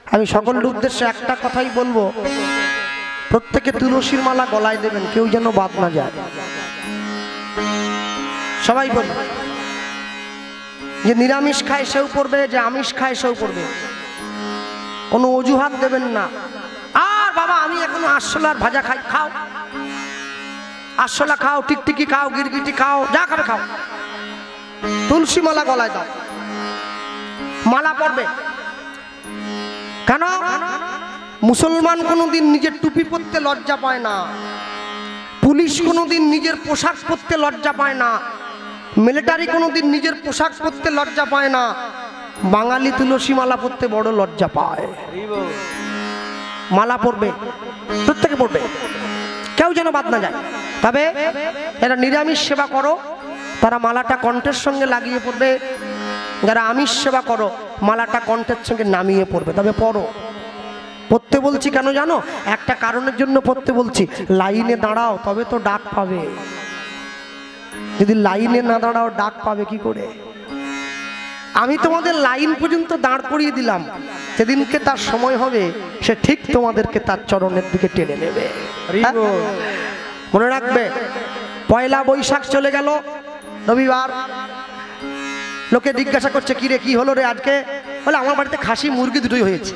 আমি সকলের উদ্দেশ্যে একটা কথাই বলবো, প্রত্যেকে তুলসীর মালা গলায় দেবেন, কেউ যেন বাদ না যায়। সবাই বলবে যে নিরামিষ খায় সেও পড়বে, যে আমিষ খায় সেও পড়বে, কোনো অজুহাত দেবেন না। আর বাবা আমি এখনো আরশোলার ভাজা খাই, খাও, আরশোলা খাও, টিকটিকি খাও, গিরগিটি খাও, যা খাবে খাও, তুলসী মালা গলায় দাও, মালা পড়বে। কেন? মুসলমান কোনোদিন নিজের টুপি পরতে লজ্জা পায় না, পুলিশ কোনোদিন নিজের পোশাক পরতে লজ্জা পায় না, মিলিটারি কোনোদিন নিজের পোশাক পরতে লজ্জা পায় না, বাঙালি তুলসী মালা পরতে বড় লজ্জা পায়। মালা পরবে, প্রত্যেকে পড়বে, কেউ যেন বাদ না যায়। তবে এরা নিরামিষ সেবা করো তারা মালাটা কণ্ঠের সঙ্গে লাগিয়ে পড়বে, যারা আমিষ সেবা করো মালাটা কণ্ঠের সঙ্গে নামিয়ে পড়বে। তবে পড়ো, পড়তে বলছি কেন জানো? একটা কারণের জন্য পড়তে বলছি, লাইনে দাঁড়াও তবে তো ডাক পাবে, যদি লাইনে না দাঁড়াও ডাক পাবে কি করে? আমি তোমাদের লাইন পর্যন্ত দাঁড় করিয়ে দিলাম, সেদিনকে তার সময় হবে সে ঠিক তোমাদেরকে তার চরণের দিকে টেনে নেবে। মনে রাখবে, পয়লা বৈশাখ চলে গেল, রবিবার, লোকে জিজ্ঞাসা করছে কি রে কি হলো রে আজকে? বলে আমার বাড়িতে খাসি মুরগি দুটোই হয়েছে।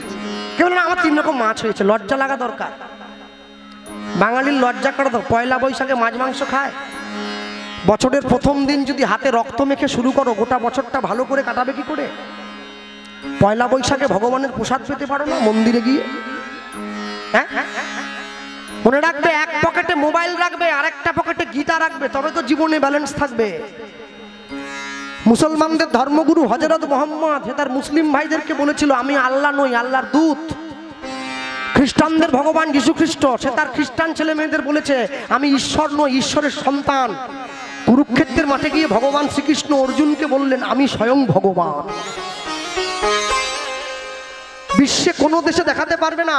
কেউ না আমার 3 রকম মাছ হয়েছে। লজ্জা লাগা দরকার, বাঙালির লজ্জা করা দরকার। পয়লা বৈশাখে মাছ মাংস খায়? বছরের প্রথম দিন যদি হাতে রক্ত মেখে শুরু করো, গোটা বছরটা ভালো করে কাটাবে কি করে? পয়লা বৈশাখে ভগবানের প্রসাদ পেতে পারো না মন্দিরে গিয়ে? হ্যাঁ, মনে রাখবে, এক পকেটে মোবাইল রাখবে আর একটা পকেটে গীতা রাখবে, তবে তো জীবনে ব্যালেন্স থাকবে। মুসলমানদের ধর্মগুরু হযরত মুহাম্মদ সে তার মুসলিম ভাইদেরকে বলেছিল আমি আল্লাহ নই, আল্লাহর দূত। খ্রিস্টানদের ভগবান যীশু খ্রিস্ট সে তার খ্রিস্টান ছেলে মেয়েদের বলেছে আমি ঈশ্বর নই, ঈশ্বরের সন্তান। কুরুক্ষেত্রের মাঠে গিয়ে ভগবান শ্রীকৃষ্ণ অর্জুনকে বললেন আমি স্বয়ং ভগবান। বিশ্বে কোনো দেশে দেখাতে পারবে না,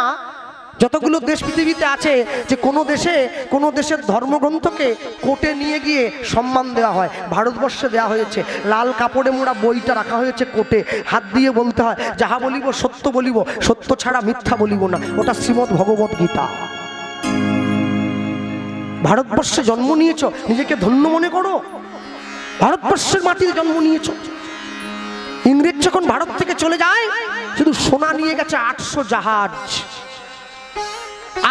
যতগুলো দেশ পৃথিবীতে আছে, যে কোনো দেশের ধর্মগ্রন্থকে কোর্টে নিয়ে গিয়ে সম্মান দেওয়া হয়। ভারতবর্ষে দেওয়া হয়েছে, লাল কাপড়ে মোড়া বইটা রাখা হয়েছে কোর্টে, হাত দিয়ে বলতে হয় যাহা বলিব সত্য বলিব, সত্য ছাড়া মিথ্যা বলিব না। ওটা শ্রীমদ্ ভগবত গীতা। ভারতবর্ষে জন্ম নিয়েছ, নিজেকে ধন্য মনে করো, ভারতবর্ষের মাটিতে জন্ম নিয়েছ। ইংরেজ যখন ভারত থেকে চলে যায় শুধু সোনা নিয়ে গেছে 800 জাহাজ,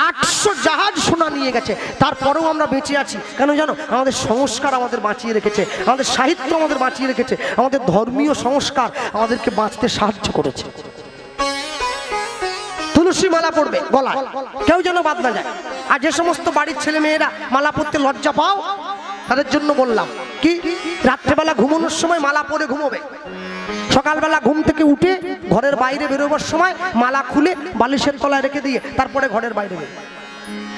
800 জাহাজ সোনা নিয়ে গেছে। তারপরেও আমরা বেঁচে আছি কেন জানো? আমাদের সংস্কার আমাদের বাঁচিয়ে রেখেছে, আমাদের সাহিত্য আমাদের বাঁচিয়ে রেখেছে, আমাদের ধর্মীয় সংস্কার আমাদেরকে বাঁচতে সাহায্য করেছে। তুলসী মালা পড়বে গলায়, কেউ যেন বাদ না যায়। আর যে সমস্ত বাড়ির ছেলে মেয়েরা মালা পড়তে লজ্জা পাও তাদের জন্য বললাম কি, রাত্রেবেলা ঘুমানোর সময় মালা পরে ঘুমোবে, সকালবেলা ঘুম থেকে উঠে ঘরের বাইরে বেরোবার সময় মালা খুলে বালিশের তলায় রেখে দিয়ে তারপরে ঘরের বাইরে বেরোবে।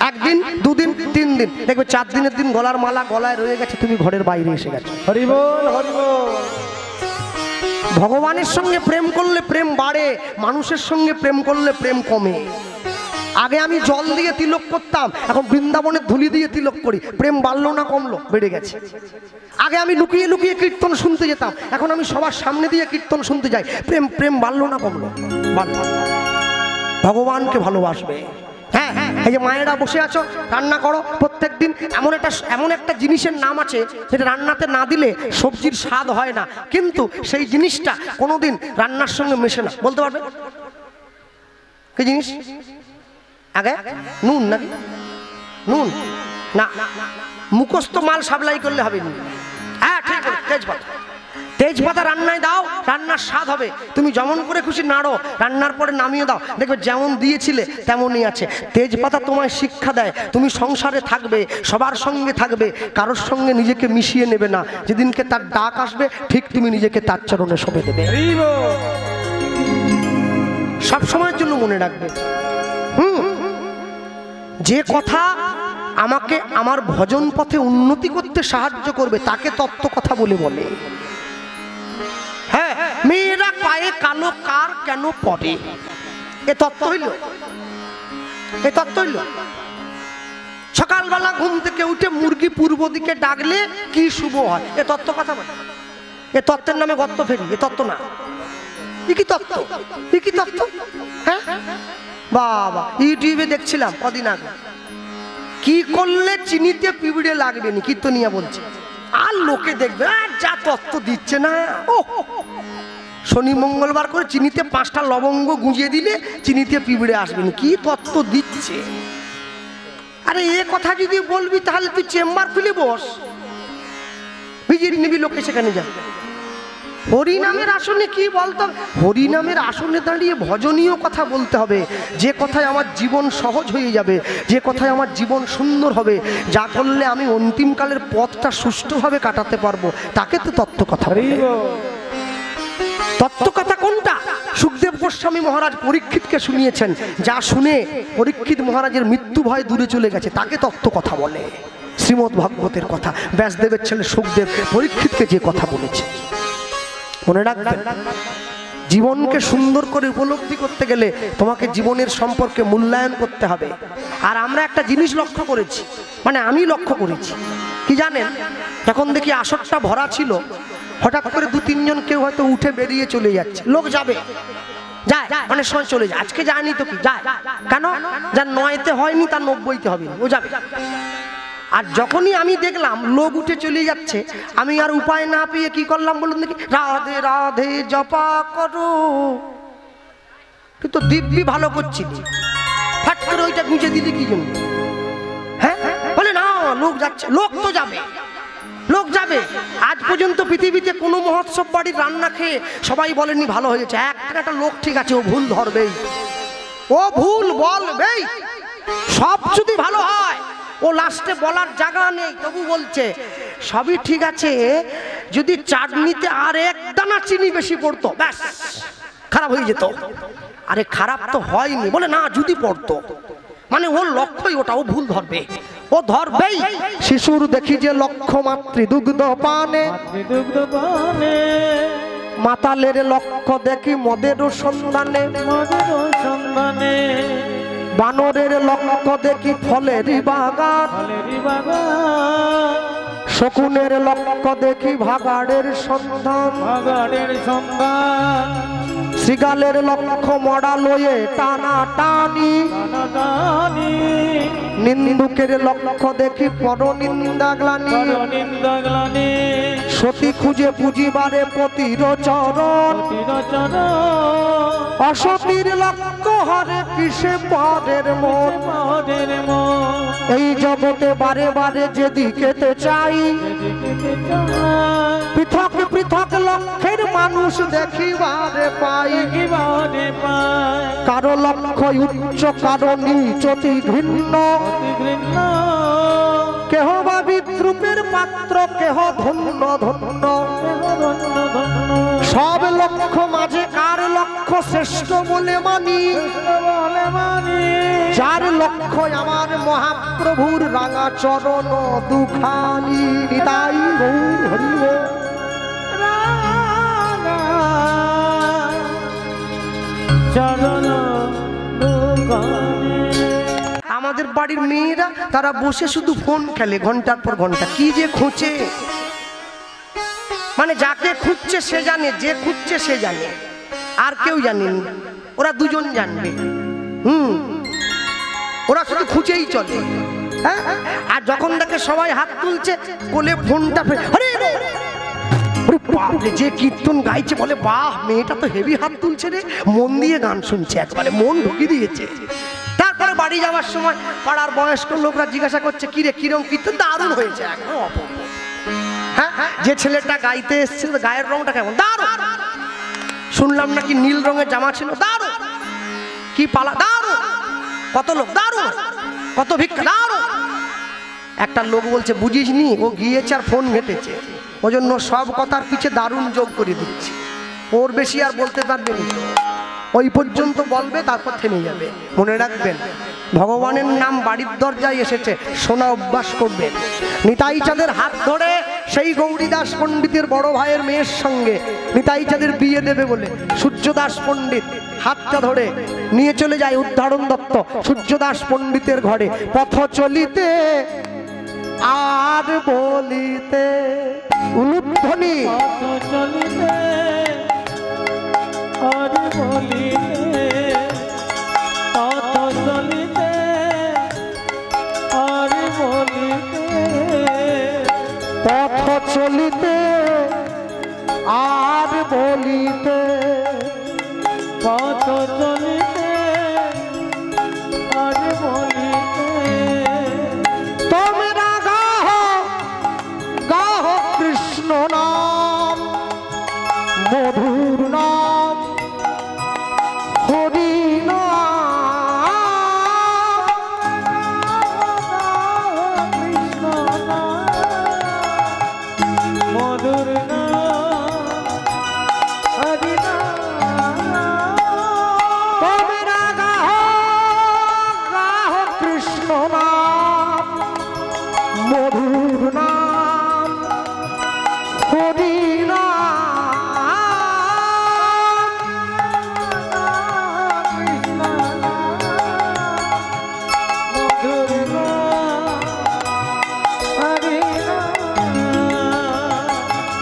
1 দিন 2 দিন 3 দিন দেখবে 4 দিনের দিন গলার মালা গলায় রয়ে গেছে, তুমি ঘরের বাইরে এসে গেছো। হরি বল হরি বল। ভগবানের সঙ্গে প্রেম করলে প্রেম বাড়ে, মানুষের সঙ্গে প্রেম করলে প্রেম কমে। আগে আমি জল দিয়ে তিলক করতাম, এখন বৃন্দাবনের ধুলি দিয়ে তিলক করি, প্রেম বাড়লো না কমলো? বেড়ে গেছে। আগে আমি লুকিয়ে লুকিয়ে কীর্তন শুনতে যেতাম, এখন আমি সবার সামনে দিয়ে কীর্তন শুনতে যাই, প্রেম বাড়লো না কমলো? বাড়লো। ভগবানকে ভালোবাসবে। হ্যাঁ, এই যে মায়েরা বসে আছো, রান্না করো প্রত্যেক দিন। এমন একটা জিনিসের নাম আছে যেটা রান্নাতে না দিলে সবজির স্বাদ হয় না, কিন্তু সেই জিনিসটা কোনোদিন রান্নার সঙ্গে মেশে না। বলতে পারবে কি জিনিস? আগে নুন নাকি? নুন না, মুখস্থ মাল সাপ্লাই করলে হবে না। হ্যাঁ ঠিক আছে, তেজপাতা। তেজপাতা রান্নায় দাও, রান্নার স্বাদ হবে। তুমি যেমন করে খুশি নাড়ো, রান্নার পরে নামিয়ে দাও, দেখবে যেমন দিয়েছিলে তেমনই আছে। তেজপাতা তোমায় শিক্ষা দেয়, তুমি সংসারে থাকবে, সবার সঙ্গে থাকবে, কারোর সঙ্গে নিজেকে মিশিয়ে নেবে না। যেদিনকে তার ডাক আসবে ঠিক তুমি নিজেকে তার চরণে সঁপে দেবে। সব সময়ের জন্য মনে রাখবে, যে কথা আমাকে আমার ভজন পথে উন্নতি করতে সাহায্য করবে তাকে তত্ত্ব কথা বলে বলে। হ্যাঁ, মেয়েরা পায়ে কালো কার কেন পড়ে, এ তত্ত্ব হইল? এ তত্ত্ব হইল? সকালবেলা ঘুম থেকে উঠে মুরগি পূর্ব দিকে ডাকলে কি শুভ হয়, এ তত্ত্ব কথা বলে? এ তত্ত্বের নামে গর্ত ফেরি, এ তত্ত্ব না। কি তত্ত্ব, কি তত্ত্ব? হ্যাঁ বাবা, ইউটিউবে দেখছিলাম কদিন আগে, কি করলে চিনিতে পিঁপড়ে লাগবে না কীর্তনিয়া বলছে, আর লোকে দেখবে আর যা তত্ত্ব দিচ্ছে না। ও শনি মঙ্গলবার করে চিনিতে 5টা লবঙ্গ গুঁজিয়ে দিলে চিনিতে পিঁপড়ে আসবে না, কি তত্ত্ব দিচ্ছে। আরে এ কথা যদি বলবি তাহলে তুই চেম্বার খুলে বস, ভিজিয়ে নিবি লোকে সেখানে যা। হরিনামের আসনে কি বলতো, হরিনামের আসনে দাঁড়িয়ে ভজনীয় কথা বলতে হবে, যে কথায় আমার জীবন সহজ হয়ে যাবে, যে কথায় আমার জীবন সুন্দর হবে, যা করলে আমি অন্তিমকালের পথটা সুষ্ঠুভাবে কাটাতে পারবো, তাকে তো তত্ত্ব কথা বলে। তত্ত্ব কথা কোনটা? সুখদেব গোস্বামী মহারাজ পরীক্ষিতকে শুনিয়েছেন, যা শুনে পরীক্ষিত মহারাজের মৃত্যু ভয় দূরে চলে গেছে, তাকে তত্ত্ব কথা বলে। শ্রীমদ্ ভাগবতের কথা, ব্যাসদেবের ছেলে সুখদেব পরীক্ষিতকে যে কথা বলেছে মনে রাখবেন। জীবনকে সুন্দর করে উপলব্ধি করতে গেলে তোমাকে জীবনের সম্পর্কে মূল্যায়ন করতে হবে। আর আমরা একটা জিনিস লক্ষ্য করেছি, মানে আমি লক্ষ্য করেছি কি জানেন, তখন দেখি আসরটা ভরা ছিল, হঠাৎ করে 2-3 জন কেউ হয়তো উঠে বেরিয়ে চলে যাচ্ছে, লোক যাবে যায় অনেক সময় চলে যায়, আজকে যায়নি তো কি যায়, কেন? যার 9তে হয়নি তার 90তে হবে, ও যাবে। আর যখনই আমি দেখলাম লোক উঠে চলে যাচ্ছে, আমি আর উপায় না পেয়ে কি করলাম বলুন দেখি, রাধে রাধে জপা করো, কিন্তু দিব্যি ভালো করছি, ফাট করে ওইটা গুঁজে দিলি কি জন্য? হ্যাঁ বলে না লোক যাচ্ছে, লোক তো যাবে, লোক যাবে। আজ পর্যন্ত পৃথিবীতে কোনো মহোৎসব বাড়ির রান্না খেয়ে সবাই বলেনি ভালো হয়েছে, একটা লোক ঠিক আছে ও ভুল ধরবেই, ও ভুল বলবেই। সব যদি ভালো হয় ও লাস্টে বলার জায়গা নেই, তবু বলছে সবই ঠিক আছে, যদি চাটনিতে আর 1 দানা চিনি বেশি পড়তো ব্যাস খারাপ হয়ে যেত। আরে খারাপ তো হয়নি, বলে না যদি পড়তো, মানে ওর লক্ষ্যই ওটা, ও ভুল ধরবে, ও ধরবেই। শিশুর দেখি যে লক্ষ্য মাতৃ দুগ্ধ পানে, মাতালের লক্ষ্য দেখি মদের সন্ধানে, বানরের লক্ষ্য দেখি ফলের বাগান, শকুনের লক্ষ্য দেখি ভাগাড়ের সন্ধান, শ্রীগালের লক্ষ্য মরা লয়ে টানা টানি, নিন্দুকের লক্ষ্য দেখি পরনিন্দা গ্লানি, সতী খুঁজে পুঁজিবারে পতির চরণ, অসতীর লক্ষ্য হরে কিসে পদের মন, এই জগতে বারে বারে যেদিকেতে চাই, পৃথক পৃথক লক্ষ্যের মানুষ দেখিবারে পাই, কারো লক্ষ্য উচ্চ কারো নিচ অতি ঘৃণ্য, কেহ বা বিদ্রুপের পাত্র কেহ ধন্য ধন্য, সব লক্ষ্য মাঝে কার লক্ষ্য শ্রেষ্ঠ বলে মানি, যার লক্ষ্য আমার মহাপ্রভুর রাঙা চরণ দুখানি, নিতাই গৌর হরি চরণ দুখানি। আমাদের বাড়ির মেয়েরা তারা বসে শুধু ফোন খেলে ঘন্টার পর ঘন্টা, কি যে খোঁজে, মানে যাকে খুঁজছে সে জানে, যে খুঁজছে সে জানে, আর কেউ জানেনি, ওরা দুজন জানবে। ওরা শুধু খুঁজেই চলে। হ্যাঁ, আর যখন দেখে সবাই হাত তুলছে কোলে ফোনটা, আরে যে কীর্তন গাইছে বলে বাহ মেয়েটা তো হেভি হাত তুলছে রে, মন দিয়ে গান শুনছে, একবারে মন ঢুকিয়ে দিয়েছে। তারপরে বাড়ি যাওয়ার সময় পাড়ার বয়স্ক লোকরা জিজ্ঞাসা করছে কি রে কিরম কীর্তন, দারুণ হয়েছে, একদম অপূর্ব। হ্যাঁ, যে ছেলেটা গাইতে এসেছিল গায়ের রংটা কেমন, দারুণ। শুনলাম নাকি নীল রঙের জামা ছিল, দারুণ। কি পালা, দারুণ। কত লোক, দারুণ। কত ভিক্ষা, দারুণ। একটা লোক বলছে বুঝিসনি, ও গিয়েছে আর ফোন ঘেটেছে, ওই জন্য সব কথার পিছে দারুণ যোগ করে দিচ্ছে, ওর বেশি আর বলতে পারবে না, ওই পর্যন্ত বলবে তারপর থেমে যাবে। মনে রাখবেন ভগবানের নাম বাড়ির দরজায় এসেছে, শোনা অভ্যাস করবেন। নিতাই চাঁদের হাত ধরে সেই গৌরীদাস পণ্ডিতের বড় ভাইয়ের মেয়ের সঙ্গে নিতাই চাঁদের বিয়ে দেবে বলে সূর্যদাস পণ্ডিত হাতটা ধরে নিয়ে চলে যায় উদ্ধারণ দত্ত সূর্যদাস পণ্ডিতের ঘরে। পথ চলিতে আর বলিতে উলুধ্বনি, আর বলিতে পথ চলিতে আর বলিতে পথ চলিতে আর বলিতে পথ চলিতে আর বলিতে তোমরা গাহ গাহ কৃষ্ণ নাম মধুর নাম হরি কৃষ্ণ মধুর হরি তোমরা গাহ গাহ কৃষ্ণ নাম মধুর নাম হরি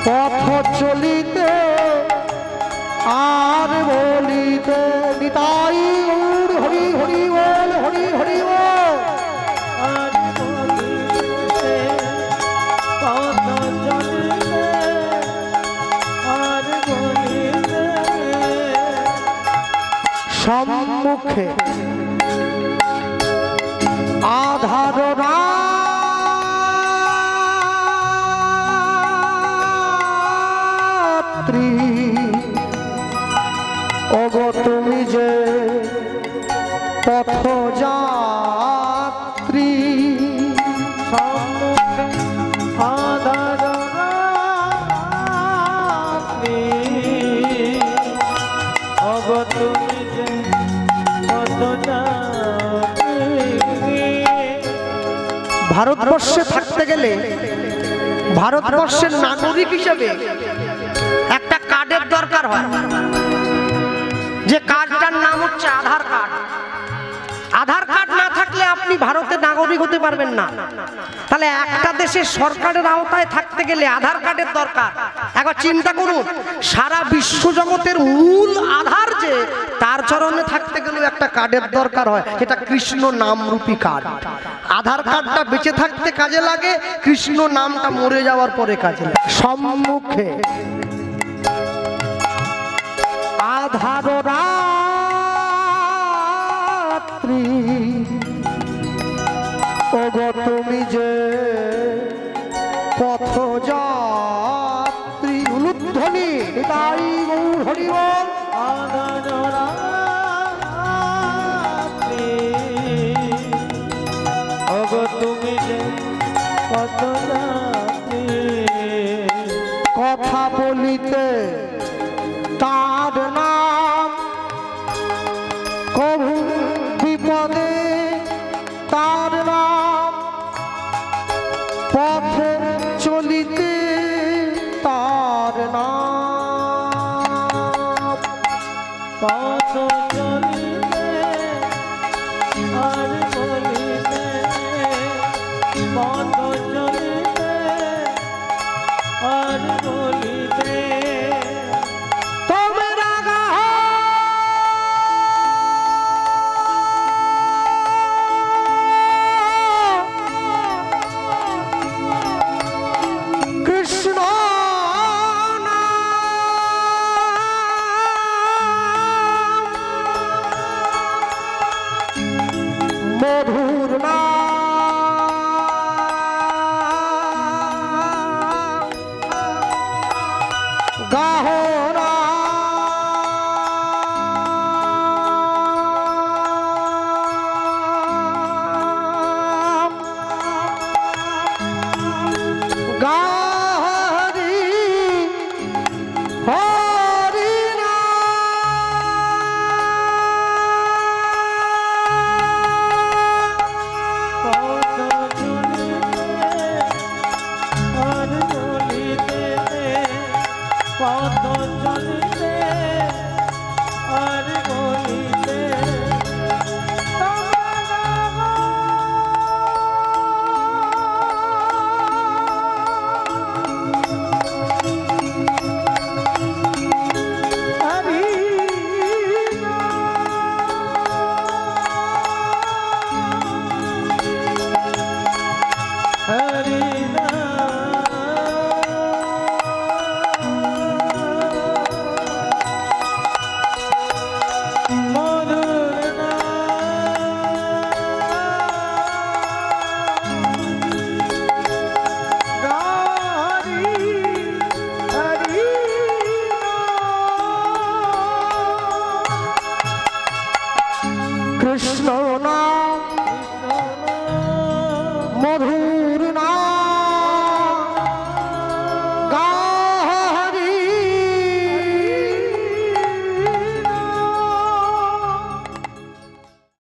পথ চলিতে আর বলিতে নিতাই গৌর হরি হরি বল হরি হরি বল আর বলিতে পথ চলিতে আর বলিতে সম্মুখে আধার রাত্রি ওগো তুমি যে পথ যাত্রী সম্মুখে আধার রাত্রি ওগো তুমি যে পথ যাত্রী ভারতবর্ষে থাকতে গেলে ভারতবর্ষের নাগরিক হিসেবে একটা কার্ডের দরকার হয়, যে কার্ডটার নাম হচ্ছে আধার কার্ড। আধার কার্ড না থাকলে আপনি ভারতের নাগরিক হতে পারবেন না। তাহলে একটা দেশের সরকারের আওতায় থাকতে গেলে আধার কার্ডের দরকার। একবার চিন্তা করুন, সারা বিশ্বজগতের মূল আধার যে, তার চরণে থাকতে গেলেও একটা কার্ডের দরকার হয়, যেটা কৃষ্ণ নামরূপী কার্ড। আধার কার্ডটা বেঁচে থাকতে কাজে লাগে, কৃষ্ণ নামটা মরে যাওয়ার পরে কাজে লাগে। সম্মুখে আধার রাত্রি ওগো তুমি যে পথ যাত্রী। উলুধ্বনি নিতাই গৌর হরি বল। আধার রাত্রি ওগো তুমি যে পথ যাত্রী কথা বলিতে তার নাম, কভু বিপদে তার নাম, পথে চলিতে তার নাম। পথ চলিতে আর বলিতে পথ চলিতে আর বলিতে তোমরা গাহ কৃষ্ণ নাম মধুর নাম গাহরা গাহরি হরি নাম মধু